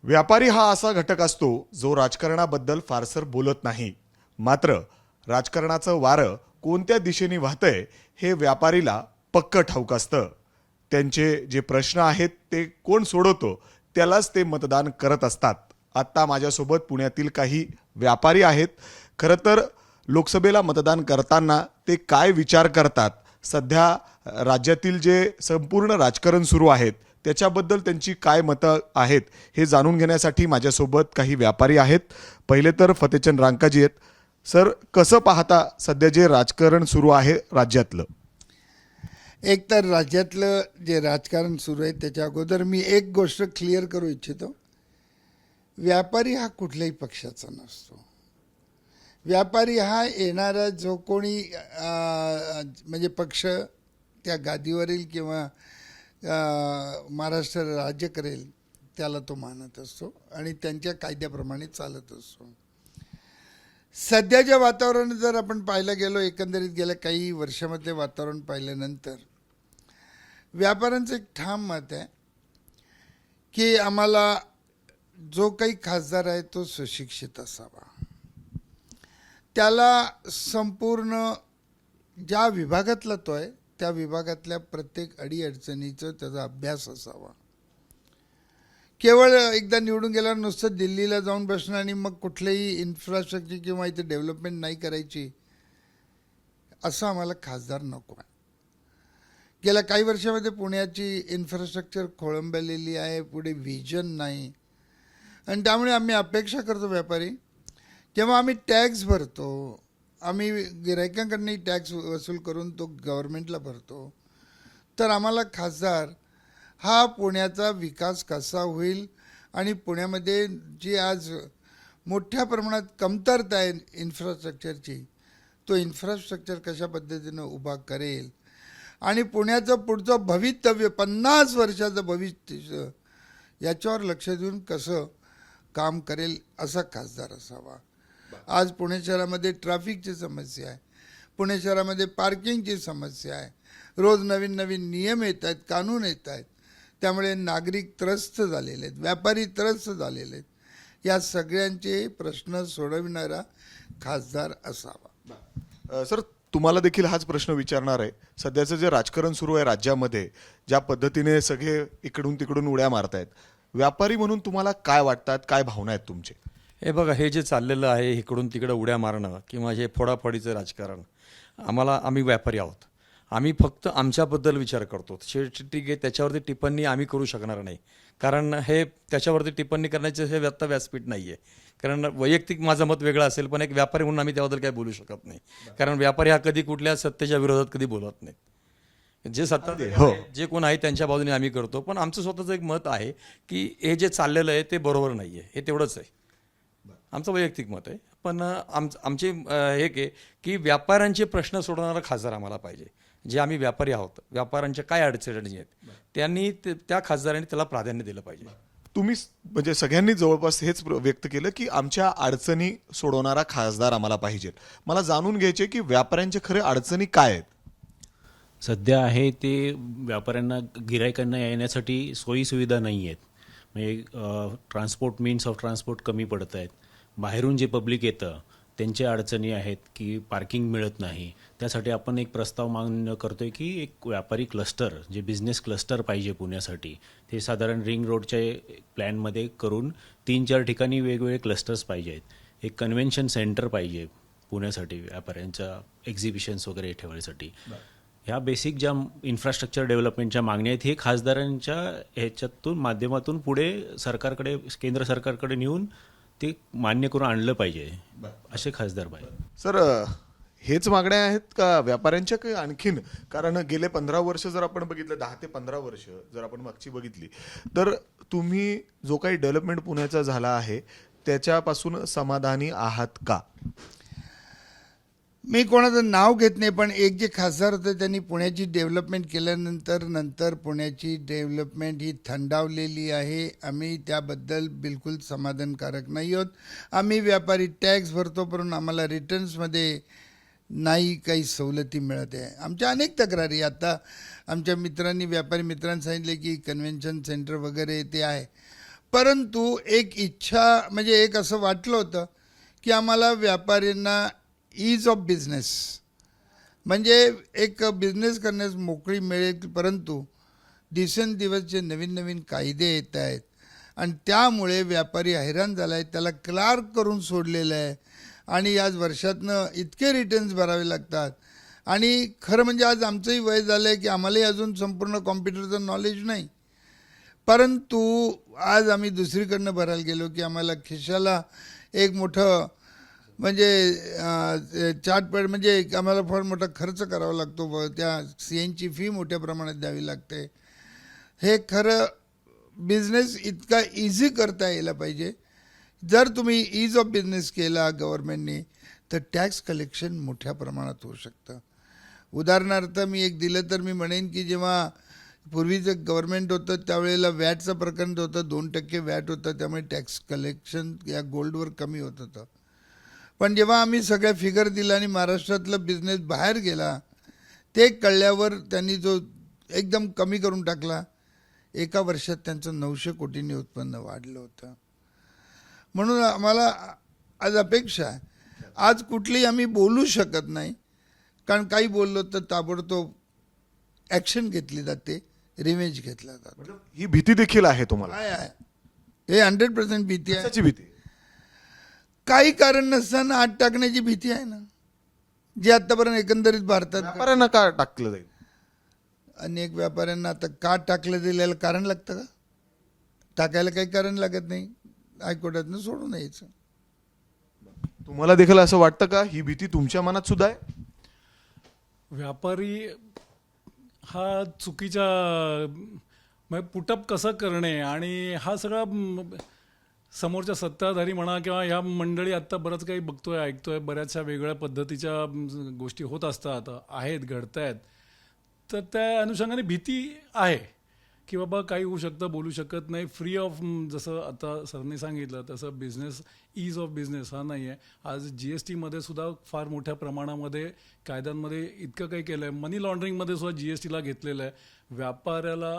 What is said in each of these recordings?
व्यापारी हा असा घटक असतो जो राजकारणाबद्दल फारसर बोलत नाही. मात्र राजकारणाचं वारं कोणत्या दिशेने वाहतंय हे व्यापारीला पक्क ठाऊक असतं. त्यांचे जे प्रश्न आहेत ते कोण सोडवतो त्यालाच ते मतदान करत असतात. आत्ता माझ्यासोबत पुण्यातील काही व्यापारी आहेत. खरं तर लोकसभेला मतदान करताना ते काय विचार करतात, सध्या राज्यातील जे संपूर्ण राजकारण सुरू आहेत त्याच्याबद्दल त्यांची काय मतं आहेत हे जाणून घेण्यासाठी माझ्यासोबत काही व्यापारी आहेत. पहिले तर फतेचंद रांकाजी आहेत. सर, कसं पाहता सध्या जे राजकारण सुरू आहे राज्यातलं? एक तर राज्यातलं जे राजकारण सुरू आहे त्याच्या अगोदर मी एक गोष्ट क्लिअर करू इच्छितो. व्यापारी हा कुठल्याही पक्षाचा नसतो. व्यापारी हा येणारा जो कोणी म्हणजे पक्ष त्या गादीवरील किंवा महाराष्ट्र राज्य करेल त्याला तो मानत असतो आणि त्यांच्या कायद्याप्रमाणे चालत असतो. सध्याच्या वातावरण जर आपण पाहायला गेलो, एकंदरीत गेल्या काही वर्षामधले वातावरण पाहिल्यानंतर व्यापाऱ्यांचं एक ठाम मत आहे की आम्हाला जो काही खासदार आहे तो सुशिक्षित असावा, त्याला संपूर्ण ज्या विभागातला तो आहे त्या विभागातल्या प्रत्येक अडीअडचणीचा त्याचा अभ्यास असावा. केवळ एकदा निवडून गेल्यावर नुसतं दिल्लीला जाऊन बसणं आणि मग कुठलेही इन्फ्रास्ट्रक्चर किंवा इथे डेव्हलपमेंट नाही करायची असं आम्हाला खासदार नको आहे. गेल्या काही वर्षामध्ये पुण्याची इन्फ्रास्ट्रक्चर खोळंबलेली आहे, पुढे व्हिजन नाही आणि त्यामुळे आम्ही अपेक्षा करतो व्यापारी, जेव्हा आम्ही टॅक्स भरतो, आम्ही गिरायकांकडूनही टॅक्स वसूल करून तो गव्हर्नमेंटला भरतो, तर आम्हाला खासदार हा पुण्याचा विकास कसा होईल आणि पुण्यामध्ये जी आज मोठ्या प्रमाणात कमतरता आहे इन्फ्रास्ट्रक्चरची, तो इन्फ्रास्ट्रक्चर कशा पद्धतीनं उभा करेल आणि पुण्याचं पुढचं भवितव्य 50 वर्षाचं भविष्य याच्यावर लक्ष देऊन कसं काम करेल असा खासदार असावा. आज पुणे शहरामध्ये ट्रॅफिकची समस्या आहे, पुणे शहरामध्ये पार्किंगची समस्या आहे, रोज नवीन नवीन नियम येत आहेत, कानून येत आहेत, त्यामुळे नागरिक त्रस्त झालेले आहेत, व्यापारी त्रस्त झालेले आहेत. या सगळ्यांचे प्रश्न सोडविणारा खासदार असावा. सर, तुम्हाला देखील हाच प्रश्न विचारणार आहे. सध्याचं जे राजकारण सुरू आहे राज्यामध्ये, ज्या पद्धतीने सगळे इकडून तिकडून उड्या मारतायत, व्यापारी म्हणून तुम्हाला काय वाटतात, काय भावना आहेत तुमचे? हे बघा, हे जे चाललेलं आहे इकडून तिकडं उड्या मारणं किंवा हे फोडाफोडीचं राजकारण, आम्ही व्यापारी आहोत. आम्ही फक्त आमच्याबद्दल विचार करतो. ठीक आहे, त्याच्यावरती टिप्पणी आम्ही करू शकणार नाही, कारण हे त्याच्यावरती टिप्पणी करण्याचे हे आत्ता व्यासपीठ नाही आहे. कारण वैयक्तिक माझं मत वेगळं असेल, पण एक व्यापारी म्हणून आम्ही त्याबद्दल काही बोलू शकत नाही. कारण व्यापारी हा कधी कुठल्या सत्तेच्या विरोधात कधी बोलत नाही. जे सत्ता जे कोण आहे त्यांच्या बाजूने आम्ही करतो. पण आमचं स्वतःचं एक मत आहे की हे जे चाललेलं आहे ते बरोबर नाही आहे, हे तेवढंच आहे. आमचं वैयक्तिक मत आहे. पण आमचे हे की व्यापाऱ्यांचे प्रश्न सोडवणारा खासदार आम्हाला पाहिजे. जे आम्ही व्यापारी आहोत, व्यापाऱ्यांच्या काय अडचणी आहेत त्यांनी त्या खासदारांनी त्याला प्राधान्य दिलं पाहिजे. तुम्ही म्हणजे सगळ्यांनी जवळपास हेच व्यक्त केलं की आमच्या अडचणी सोडवणारा खासदार आम्हाला पाहिजे. मला जाणून घ्यायचे की व्यापाऱ्यांच्या खरे अडचणी काय आहेत? सध्या आहे ते व्यापाऱ्यांना, गिरायकांना येण्यासाठी सोयीसुविधा नाही आहेत. म्हणजे ट्रान्सपोर्ट, मीन्स ऑफ ट्रान्सपोर्ट कमी पडत आहेत. बाहेरून जे पब्लिक येतं त्यांच्या अडचणी आहेत की पार्किंग मिळत नाही. त्यासाठी आपण एक प्रस्ताव मान्य करतो आहे की एक व्यापारी क्लस्टर, जे बिझनेस क्लस्टर पाहिजे पुण्यासाठी, ते साधारण रिंग रोडच्या प्लॅनमध्ये करून 3-4 ठिकाणी वेगवेगळे क्लस्टर्स पाहिजे आहेत. एक कन्व्हेन्शन सेंटर पाहिजे पुण्यासाठी व्यापाऱ्यांच्या एक्झिबिशन्स वगैरे ठेवण्यासाठी. ह्या बेसिक ज्या इन्फ्रास्ट्रक्चर डेव्हलपमेंटच्या मागण्या आहेत, हे खासदारांच्या ह्याच्यातून माध्यमातून पुढे सरकारकडे, केंद्र सरकारकडे नेऊन ते मान्य करून आणलं पाहिजे, असे खासदार पाहिजे. सर, हेच मागण्या आहेत का व्यापाऱ्यांच्या काही आणखीन? कारण गेले 15 वर्ष जर आपण बघितलं, 10 ते 15 वर्ष जर आपण मागची बघितली, तर तुम्ही जो काही डेव्हलपमेंट पुण्याचा झाला आहे त्याच्यापासून समाधानी आहात का? मी कोणाचं नाव घेत नाही, पण एक जे खासदार होते त्यांनी पुण्याची डेव्हलपमेंट केल्यानंतर पुण्याची डेव्हलपमेंट ही थंडावलेली आहे. आम्ही त्याबद्दल बिलकुल समाधानकारक नाही आहोत. आम्ही व्यापारी टॅक्स भरतो, पण आम्हाला रिटर्न्समध्ये नाही काही सवलती मिळत आहे. आमच्या अनेक तक्रारी, आता आमच्या मित्रांनी, व्यापारी मित्रांनी सांगितले की कन्व्हेन्शन सेंटर वगैरे ते आहे, परंतु एक इच्छा म्हणजे एक असं वाटलं होतं की आम्हाला व्यापाऱ्यांना ईज ऑफ बिझनेस म्हणजे एक बिझनेस करण्यास मोकळी मिळेल, परंतु दिवसेंदिवस जे नवीन नवीन कायदे येत आहेत आणि त्यामुळे व्यापारी हैराण झाला आहे, त्याला क्लार्क करून सोडलेलं आहे आणि आज वर्षातनं इतके रिटर्न्स भरावे लागतात. आणि खरं म्हणजे आज आमचंही वय झालं आहे की आम्हालाही अजून संपूर्ण कॉम्प्युटरचं नॉलेज नाही, परंतु आज आम्ही दुसरीकडनं भरायला गेलो की आम्हाला खिशाला एक मोठं म्हणजे चार्टपॅड म्हणजे आम्हाला फार मोठा खर्च करावा लागतो, त्या CNची फी मोठ्या प्रमाणात द्यावी लागते. हे खरं बिझनेस इतका इझी करता यायला पाहिजे. जर तुम्ही ईज ऑफ बिझनेस केला गव्हर्नमेंटने तर टॅक्स कलेक्शन मोठ्या प्रमाणात होऊ शकतं. उदाहरणार्थ मी एक दिलं तर मी म्हणेन की जेव्हा पूर्वीचं गव्हर्नमेंट होतं त्यावेळेला वॅटचं प्रकरण होतं, 2% वॅट होतं, त्यामुळे टॅक्स कलेक्शन या गोल्डवर कमी होत होतं. पण जेव्हा आम्ही सगळ्या फिगर दिला आणि महाराष्ट्रातलं बिझनेस बाहेर गेला ते कळल्यावर त्यांनी जो एकदम कमी करून टाकला. एका वर्षात त्यांचं 900 कोटींनी उत्पन्न वाढलं होतं. म्हणून आम्हाला आज अपेक्षा आहे, आज कुठलीही आम्ही बोलू शकत नाही, कारण काही बोललो तर ताबडतोब ॲक्शन घेतली जाते, रिव्हेंज घेतला जातो. ही भीती देखील आहे तुम्हाला? आहे हे 100% भीती आहे. कशाची भीती? काही कारण नसताना आत टाकण्याची भीती आहे ना, जी आतापर्यंत एकंदरीत भारतात व्यापाऱ्यांना का टाकलं जाईल? अनेक व्यापाऱ्यांना आता का टाकलं जाईल याला कारण लागतं का? टाकायला काही कारण लागत नाही, हायकोर्टातनं सोडून यायचं. तुम्हाला देखील असं वाटतं का ही भीती तुमच्या मनात सुद्धा आहे? व्यापारी हा चुकीच्या म्हणजे पुटअप कसं करणे आणि हा सगळा समोरच्या सत्ताधारी म्हणा किंवा ह्या मंडळी आत्ता बरंच काही बघतोय ऐकतोय, बऱ्याचशा वेगळ्या पद्धतीच्या गोष्टी होत असतात, आहेत, घडत आहेत. तर त्या अनुषंगाने भीती आहे की बाबा काही होऊ शकतं, बोलू शकत नाही. फ्री ऑफ जसं आता सरने सांगितलं तसं बिझनेस ईज ऑफ बिझनेस हा नाही आहे. आज GSTमध्ये सुद्धा फार मोठ्या प्रमाणामध्ये कायद्यांमध्ये इतकं काही केलं आहे. मनी लॉन्ड्रिंगमध्ये सुद्धा GSTला घेतलेलं आहे. व्यापाऱ्याला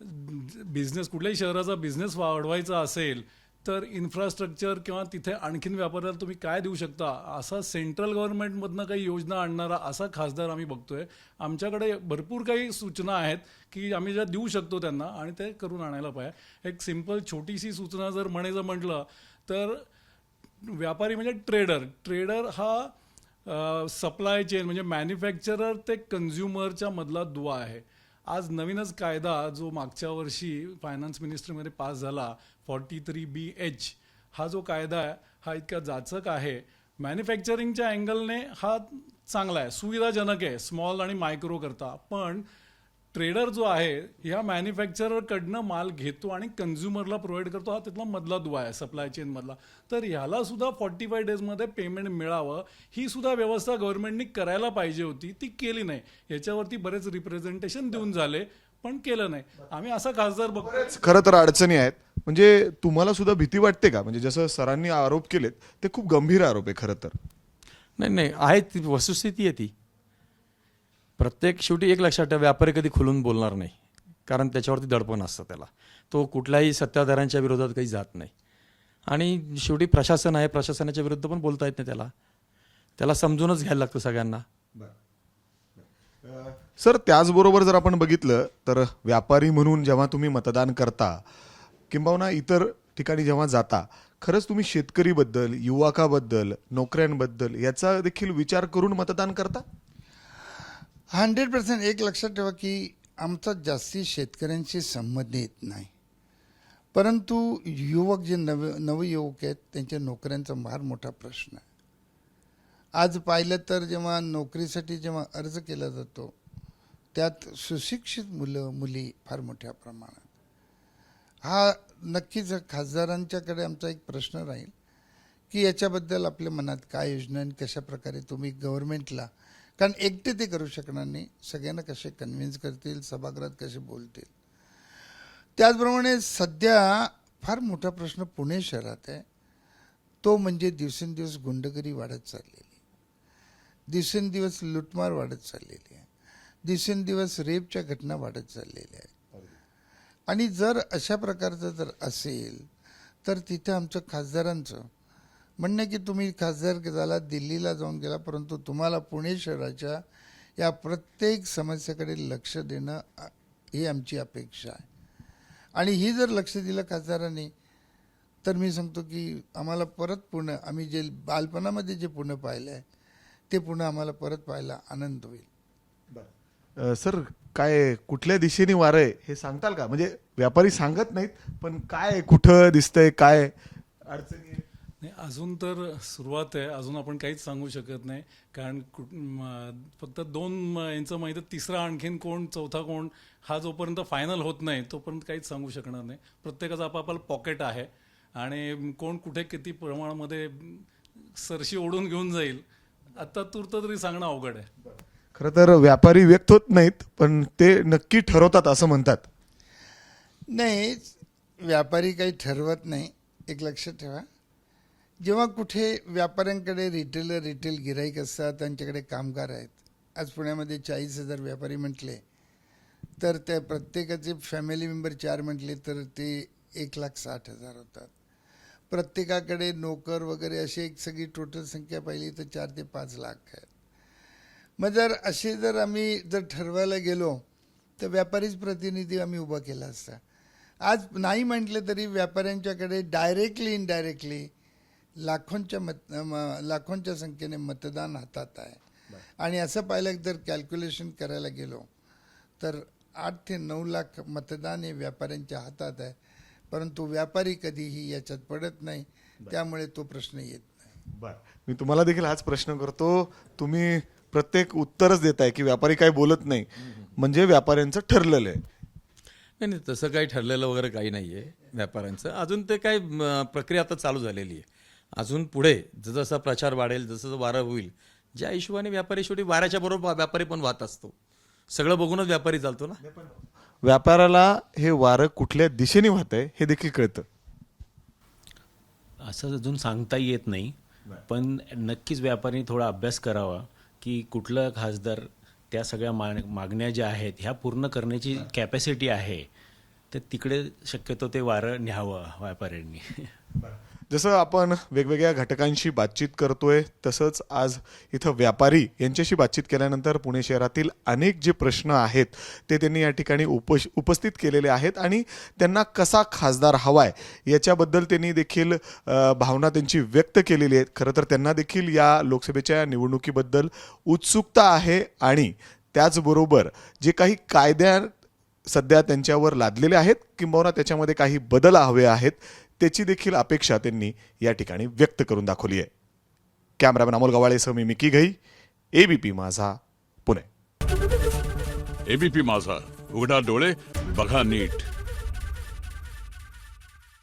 बिझनेस कुठल्याही शहराचा बिझनेस वाढवायचा असेल तर इन्फ्रास्ट्रक्चर किंवा तिथे आणखीन व्यापाऱ्याला तुम्ही काय देऊ शकता असा सेंट्रल गव्हर्नमेंटमधनं काही योजना आणणारा असा खासदार आम्ही बघतोय. आमच्याकडे भरपूर काही सूचना आहेत की आम्ही ज्या देऊ शकतो त्यांना आणि ते करून आणायला पाहिजे. एक सिंपल छोटीशी सूचना जर म्हणायचं म्हटलं तर व्यापारी म्हणजे ट्रेडर हा सप्लाय चेन म्हणजे मॅन्युफॅक्चरर ते कन्झ्युमरच्या मधला दुवा आहे. आज नवीनच कायदा जो मागच्या वर्षी फायनान्स मिनिस्ट्रीमध्ये पास झाला 43BH हा जो कायदा आहे हा इतका जाचक आहे. मॅन्युफॅक्चरिंगच्या अँगलने हा चांगला आहे, सुविधाजनक आहे स्मॉल आणि मायक्रो करता. पण ट्रेडर जो आहे ह्या मॅन्युफॅक्चररकडनं माल घेतो आणि कन्झ्युमरला प्रोव्हाइड करतो, हा तिथला मधला दुवा आहे सप्लाय चेनमधला. तर ह्याला सुद्धा 45 डेजमध्ये पेमेंट मिळावं ही सुद्धा व्यवस्था गव्हर्नमेंटनी करायला पाहिजे होती, ती केली नाही. याच्यावरती बरेच रिप्रेझेंटेशन देऊन झाले पण केलं नाही. आम्ही असा खासदार बघतो. खरं तर अडचणी आहेत. म्हणजे तुम्हाला सुद्धा भीती वाटते का? म्हणजे जसं सरांनी आरोप केलेत ते खूप गंभीर आरोप आहे खरं तर. नाही आहे, ती वस्तुस्थिती आहे ती. प्रत्येक शेवटी एक लक्षात ठेवा, व्यापारी कधी खुलून बोलणार नाही, कारण त्याच्यावरती दडपण असतं त्याला. तो कुठल्याही सत्ताधाऱ्यांच्या विरोधात काही जात नाही. आणि शेवटी प्रशासन आहे, प्रशासनाच्या विरुद्ध पण बोलता येत नाही त्याला समजूनच घ्यायला लागतं सगळ्यांना. सर त्याचबरोबर जर आपण बघितलं तर व्यापारी म्हणून जेव्हा तुम्ही मतदान करता किंबहुना इतर ठिकाणी जेव्हा जाता, खरंच तुम्ही शेतकरीबद्दल, युवकाबद्दल, नोकऱ्यांबद्दल याचा देखील विचार करून मतदान करता? 100%. एक लक्षात ठेवा की आमचा जास्ती शेतकऱ्यांशी संबंध येत नाही, परंतु युवक जे नवयुवक आहेत त्यांच्या नोकऱ्यांचा फार मोठा प्रश्न आहे. आज पाहिलं तर जेव्हा नोकरीसाठी जेव्हा अर्ज केला जातो त्यात सुशिक्षित मुलं मुली फार मोठ्या प्रमाणात. हा नक्कीच खासदारांच्याकडे आमचा एक प्रश्न राहील की याच्याबद्दल आपल्या मनात काय योजना आणि कशा प्रकारे तुम्ही गव्हर्नमेंटला, कारण एकटे ते करू शकणार नाही, सगळ्यांना कसे कन्व्हिन्स करतील, सभागृहात कसे बोलतील. त्याचप्रमाणे सध्या फार मोठा प्रश्न पुणे शहरात आहे, तो म्हणजे दिवसेंदिवस गुंडगिरी वाढत चाललेली, दिवसेंदिवस लुटमार वाढत चाललेली आहे, दिवसेंदिवस रेपच्या घटना वाढत चाललेल्या आहेत. आणि जर अशा प्रकारचं जर असेल तर तिथे आमचं खासदारांचं म्हणणं आहे की तुम्ही खासदार झाला, दिल्लीला जाऊन गेला, परंतु तुम्हाला पुणे शहराच्या या प्रत्येक समस्येकडे लक्ष देणं ही आमची अपेक्षा आहे. आणि ही जर लक्ष दिलं खासदारांनी तर मी सांगतो की आम्हाला परत पुणे, आम्ही जे बालपणामध्ये जे पुणे पाहिलं आहे ते पुणे आम्हाला परत पाहायला आनंद होईल. सर, काय कुठल्या दिशेने वारं आहे हे सांगताल का? म्हणजे व्यापारी सांगत नाहीत, पण काय कुठं दिसतंय, काय अडचणी आहे? नाही, अजून तर सुरुवात आहे, अजून आपण काहीच सांगू शकत नाही. कारण फक्त 2 यांचं माहिती, तिसरा आणखीन कोण, चौथा कोण, हा जोपर्यंत फायनल होत नाही तोपर्यंत काहीच सांगू शकणार नाही. प्रत्येकाचं आपापलं पॉकेट आहे आणि कोण कुठे किती प्रमाणामध्ये सरशी ओढून घेऊन जाईल आता तूर्त तरी सांगणं अवघड आहे. खरं तर व्यापारी व्यक्त होत नाहीत, पण ते नक्की ठरवतात असं म्हणतात. नाही, व्यापारी काही ठरवत नाही. एक लक्षात ठेवा, जेव्हा कुठे व्यापाऱ्यांकडे रिटेल गिराईक असतात, त्यांच्याकडे कामगार आहेत. आज पुण्यामध्ये 40,000 व्यापारी म्हटले तर त्या प्रत्येकाचे फॅमिली मेंबर 4 म्हटले तर ते 1,60,000 होतात. प्रत्येकाकडे नोकर वगैरे अशी एक सगळी टोटल संख्या पाहिली तर 4 ते 5 लाख आहेत. मग जर आम्ही ठरवायला गेलो तर व्यापारीच प्रतिनिधी आम्ही उभा केला असता. आज नाही म्हटले तरी व्यापाऱ्यांच्याकडे डायरेक्टली इनडायरेक्टली लाखोंच्या संख्येने मतदान हातात आहे. आणि असं पाहिलं जर कॅल्क्युलेशन करायला गेलो तर 8 ते 9 लाख मतदान हे व्यापाऱ्यांच्या हातात आहे, परंतु व्यापारी कधीही याच्यात पडत नाही, त्यामुळे तो प्रश्न येत नाही. बर, मी तुम्हाला देखील हाच प्रश्न करतो. तुम्ही प्रत्येक उत्तरच देताय की व्यापारी काही बोलत नाही, म्हणजे व्यापाऱ्यांचं ठरलेलं आहे. नाही, तसं काही ठरलेलं वगैरे काही नाही आहे व्यापाऱ्यांचं. अजून ते काही प्रक्रिया आता चालू झालेली आहे. अजून पुढे जसा प्रचार वाढेल, जसं वारं होईल, ज्या हिशोबाने व्यापारी शेवटी वाऱ्याच्या बरोबर व्यापारी पण वाहत असतो. सगळं बघूनच व्यापारी चालतो ना. व्यापाराला हे वारं कुठल्या दिशेने वाहतंय हे देखील कळतं. असं अजून सांगता येत नाही, पण नक्कीच व्यापाऱ्यांनी थोडा अभ्यास करावा की कुठला खासदार त्या सगळ्या मागण्या ज्या आहेत ह्या पूर्ण करण्याची कॅपॅसिटी आहे, तर तिकडे शक्यतो ते वारं न्यावं व्यापाऱ्यांनी. जसं आपण वेगवेगळ्या घटकांशी बातचीत करतोय, तसंच आज इथं व्यापारी यांच्याशी बातचीत केल्यानंतर पुणे शहरातील अनेक जे प्रश्न आहेत ते त्यांनी या ठिकाणी उपस्थित केलेले आहेत आणि त्यांना कसा खासदार हवाय याच्याबद्दल त्यांनी देखील भावना त्यांची व्यक्त केलेली आहेत. खरं तर त्यांना देखील या लोकसभेच्या निवडणुकीबद्दल उत्सुकता आहे आणि त्याचबरोबर जे काही कायद्या सध्या त्यांच्यावर लादलेले आहेत किंबहुना त्याच्यामध्ये काही बदल हवे आहेत त्याची देखील अपेक्षा त्यांनी या ठिकाणी व्यक्त करून दाखवली आहे. कॅमेरामॅन अमोल गवाळेसह मी मिकी घई, एबीपी माझा, पुणे. एबीपी माझा, उघडा डोळे बघा नीट.